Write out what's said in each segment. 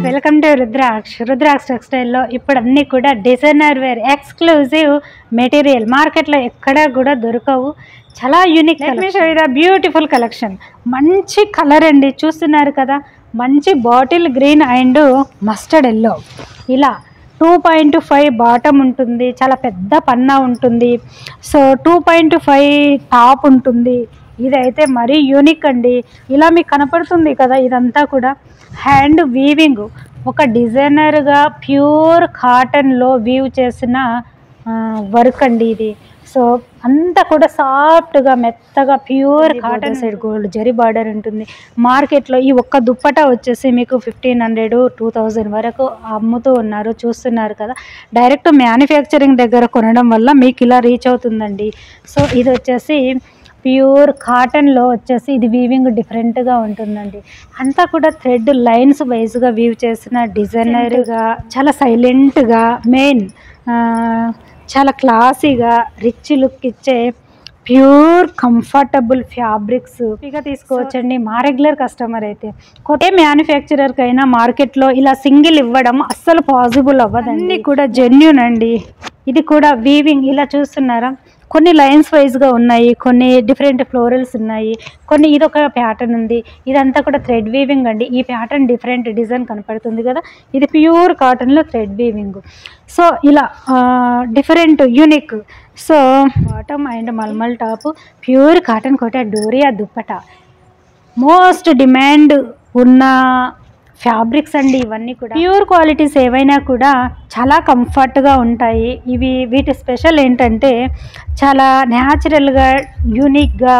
Welcome to రుద్రాక్ష టెక్స్టైల్లో ఇప్పుడు అన్నీ కూడా డిజైనర్ వేర్ ఎక్స్క్లూజివ్ మెటీరియల్ మార్కెట్లో ఎక్కడా కూడా దొరకవు. చాలా యూనిక్. Beautiful collection. మంచి కలర్ అండి, చూస్తున్నారు కదా, మంచి bottle green and mustard yellow. ఇలా 2.5 బాటమ్ ఉంటుంది, చాలా పెద్ద పన్నా ఉంటుంది. సో 2.5 టాప్ ఉంటుంది. ఇదైతే మరీ యూనిక్ అండి. ఇలా మీకు కనపడుతుంది కదా, ఇదంతా కూడా హ్యాండ్ వీవింగ్, ఒక డిజైనర్గా ప్యూర్ కాటన్లో వీవ్ చేసిన వర్క్ అండి ఇది. సో అంతా కూడా సాఫ్ట్గా మెత్తగా pure cotton side gold zari border ఉంటుంది. మార్కెట్లో ఈ ఒక్క దుప్పటా వచ్చేసి మీకు 1500 2000 వరకు అమ్ముతూ ఉన్నారు, చూస్తున్నారు కదా. డైరెక్ట్ మ్యానుఫ్యాక్చరింగ్ దగ్గర కొనడం వల్ల మీకు ఇలా రీచ్ అవుతుందండి. సో ఇది వచ్చేసి ప్యూర్ కాటన్లో వచ్చేసి ఇది వీవింగ్ డిఫరెంట్గా ఉంటుందండి. అంతా కూడా థ్రెడ్ లైన్స్ వైజ్గా వీవ్ చేసిన డిజైనర్గా, చాలా సైలెంట్గా, మెయిన్ చాలా క్లాసీగా రిచ్ లుక్ ఇచ్చే ప్యూర్ కంఫర్టబుల్ ఫ్యాబ్రిక్స్ ఇక తీసుకోవచ్చండి. మా రెగ్యులర్ కస్టమర్ అయితే కొత్త మ్యానుఫ్యాక్చరర్కి అయినా మార్కెట్లో ఇలా సింగిల్ ఇవ్వడం అస్సలు పాసిబుల్ అవ్వదండి. కూడా జెన్యూన్ అండి. ఇది కూడా వీవింగ్ ఇలా చూస్తున్నారా, కొన్ని లైన్స్ వైజ్గా ఉన్నాయి, కొన్ని డిఫరెంట్ ఫ్లోరల్స్ ఉన్నాయి, కొన్ని ఇదొక ప్యాటర్న్ ఉంది. ఇదంతా కూడా థ్రెడ్ వీవింగ్ అండి. ఈ ప్యాటర్న్ డిఫరెంట్ డిజైన్ కనపడుతుంది కదా, ఇది ప్యూర్ కాటన్లో థ్రెడ్ వీవింగ్. సో ఇలా different unique. So bottom and mulmul top, pure cotton Kota Doria dupatta, most demand ఉన్న ఫ్యాబ్రిక్స్ అండి ఇవన్నీ కూడా. ప్యూర్ క్వాలిటీస్ ఏవైనా కూడా చాలా కంఫర్ట్గా ఉంటాయి. వీటి స్పెషల్ ఏంటంటే చాలా న్యాచురల్గా యూనిక్గా,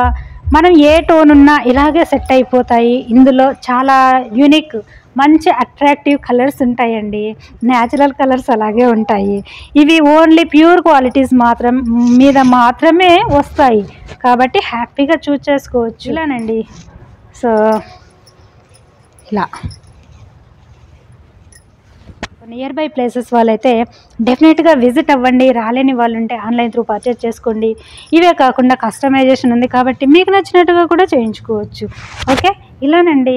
మనం ఏ టోన్ ఉన్నా ఇలాగే సెట్ అయిపోతాయి. ఇందులో చాలా యూనిక్ మంచి అట్రాక్టివ్ కలర్స్ ఉంటాయండి, న్యాచురల్ కలర్స్ అలాగే ఉంటాయి. ఇవి ఓన్లీ ప్యూర్ క్వాలిటీస్ మీద మాత్రమే వస్తాయి కాబట్టి హ్యాపీగా చూస్ చేసుకోవచ్చు. ఇలానండి. సో ఇలా నియర్ బై ప్లేసెస్ వాళ్ళైతే డెఫినెట్గా విజిట్ అవ్వండి. రాలేని వాళ్ళు ఉంటే ఆన్లైన్ త్రూ పర్చేజ్ చేసుకోండి. ఇవే కాకుండా కస్టమైజేషన్ ఉంది కాబట్టి మీకు నచ్చినట్టుగా కూడా చేయించుకోవచ్చు. ఓకే, ఇలానండి.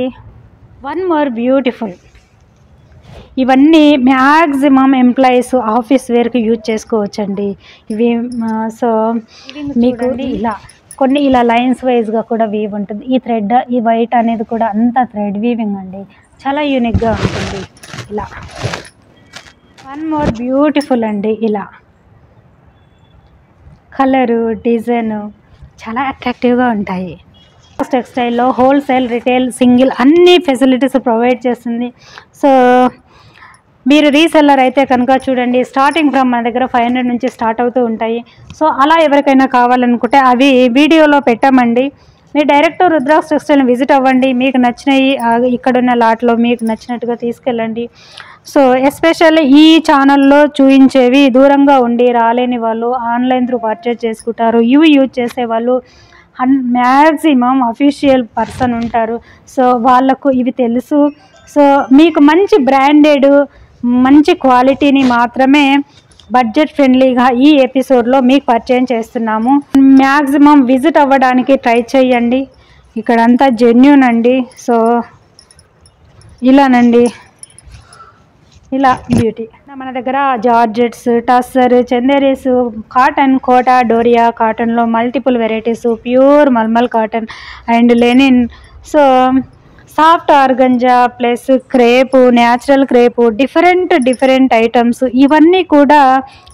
One more beautiful. ఇవన్నీ మ్యాక్సిమం ఎంప్లాయీస్ ఆఫీస్ వేర్కి యూజ్ చేసుకోవచ్చండి ఇవి. సో మీకు ఇలా కొన్ని ఇలా లైన్స్ వైజ్గా కూడా వీవ్ ఉంటుంది. ఈ థ్రెడ్, ఈ వైట్ అనేది కూడా అంతా థ్రెడ్ వీవింగ్ అండి, చాలా యూనిక్గా ఉంటుంది. ఇలా వన్ మోర్ బ్యూటిఫుల్ అండి. ఇలా కలరు, డిజైను చాలా అట్రాక్టివ్గా ఉంటాయి. టెక్స్టైల్లో హోల్సేల్, రిటైల్, సింగిల్ అన్ని ఫెసిలిటీస్ ప్రొవైడ్ చేస్తుంది. సో మీరు రీసెల్లర్ అయితే కనుక చూడండి, స్టార్టింగ్ ఫ్రమ్ మన దగ్గర 500 నుంచి స్టార్ట్ అవుతూ ఉంటాయి. సో అలా ఎవరికైనా కావాలనుకుంటే అవి వీడియోలో పెట్టామండి. మీరు డైరెక్ట్ రుద్రాక్ష టెక్స్టైల్ని విజిట్ అవ్వండి. మీకు నచ్చినవి ఇక్కడున్న లాట్లో మీకు నచ్చినట్టుగా తీసుకెళ్ళండి. సో ఎస్పెషల్లీ ఈ ఛానల్లో చూపించేవి దూరంగా ఉండి రాలేని వాళ్ళు ఆన్లైన్ త్రూ పర్చేజ్ చేసుకుంటారు. ఇవి యూజ్ చేసేవాళ్ళు మ్యాక్సిమం అఫీషియల్ పర్సన్ ఉంటారు. సో వాళ్ళకు ఇవి తెలుసు. సో మీకు మంచి బ్రాండెడ్, మంచి క్వాలిటీని మాత్రమే బడ్జెట్ ఫ్రెండ్లీగా ఈ ఎపిసోడ్లో మీకు పరిచయం చేస్తున్నాము. మ్యాక్సిమం విజిట్ అవ్వడానికి ట్రై చేయండి. ఇక్కడంతా జెన్యూన్ అండి. సో ఇలానండి, ఇలా బ్యూటీ. మన దగ్గర జార్జెట్స్, టస్సర్, చందేరీస్, కాటన్, కోటా, డోరియా కాటన్లో multiple varieties, pure mulmul cotton and linen, so soft organza plus crepe, natural crepe, different items. ఇవన్నీ కూడా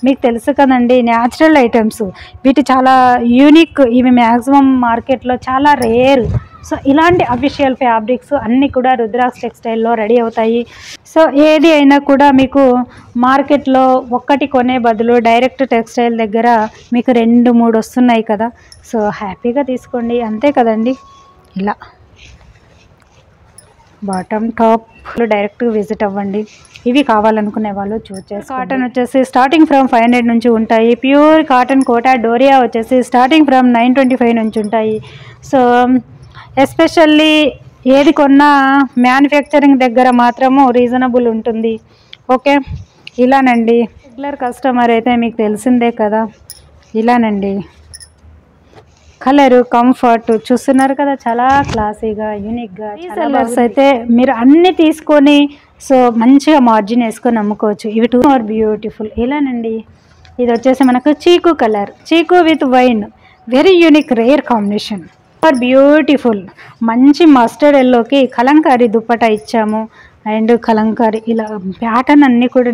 మీకు తెలుసు కదండి, న్యాచురల్ ఐటమ్స్. వీటి చాలా యూనిక్. ఇవి మ్యాక్సిమం మార్కెట్లో చాలా రేర్. సో ఇలాంటి అఫీషియల్ ఫ్యాబ్రిక్స్ అన్నీ కూడా రుద్రాక్ష టెక్స్టైల్లో రెడీ అవుతాయి. సో ఏది అయినా కూడా మీకు మార్కెట్లో ఒక్కటి కొనే బదులు డైరెక్ట్ టెక్స్టైల్ దగ్గర మీకు 2-3 వస్తున్నాయి కదా. సో హ్యాపీగా తీసుకోండి, అంతే కదండి. ఇలా బాటమ్ టాప్ డైరెక్ట్గా విజిట్ అవ్వండి. ఇవి కావాలనుకునే వాళ్ళు చూస్ చేసుకోండి. కాటన్ వచ్చేసి స్టార్టింగ్ ఫ్రమ్ 500 నుంచి ఉంటాయి. ప్యూర్ కాటన్ కోటా డోరియా వచ్చేసి స్టార్టింగ్ ఫ్రమ్ 925 నుంచి ఉంటాయి. సో ఎస్పెషల్లీ ఏది కొన్నా మ్యానుఫ్యాక్చరింగ్ దగ్గర మాత్రము రీజనబుల్ ఉంటుంది. ఓకే, ఇలానండి. రెగ్యులర్ కస్టమర్ అయితే మీకు తెలిసిందే కదా. ఇలానండి. కలర్ కంఫర్ట్ చూస్తున్నారు కదా, చాలా క్లాసీగా యూనిక్గా. సెల్లర్స్ అయితే మీరు అన్ని తీసుకొని సో మంచిగా మార్జిన్ వేసుకొని అమ్ముకోవచ్చు. ఇవి 2 మోర్ బ్యూటిఫుల్. ఇలానండి, ఇది వచ్చేసి మనకు చీకు కలర్, చీకు with wine, very unique rare combination, beautiful. మంచి మస్టర్డ్ ఎల్లోకి కలంకారీ దుప్పటా ఇచ్చాము. అండ్ కలంకారీ ఇలా ప్యాటర్న్ అన్నీ కూడా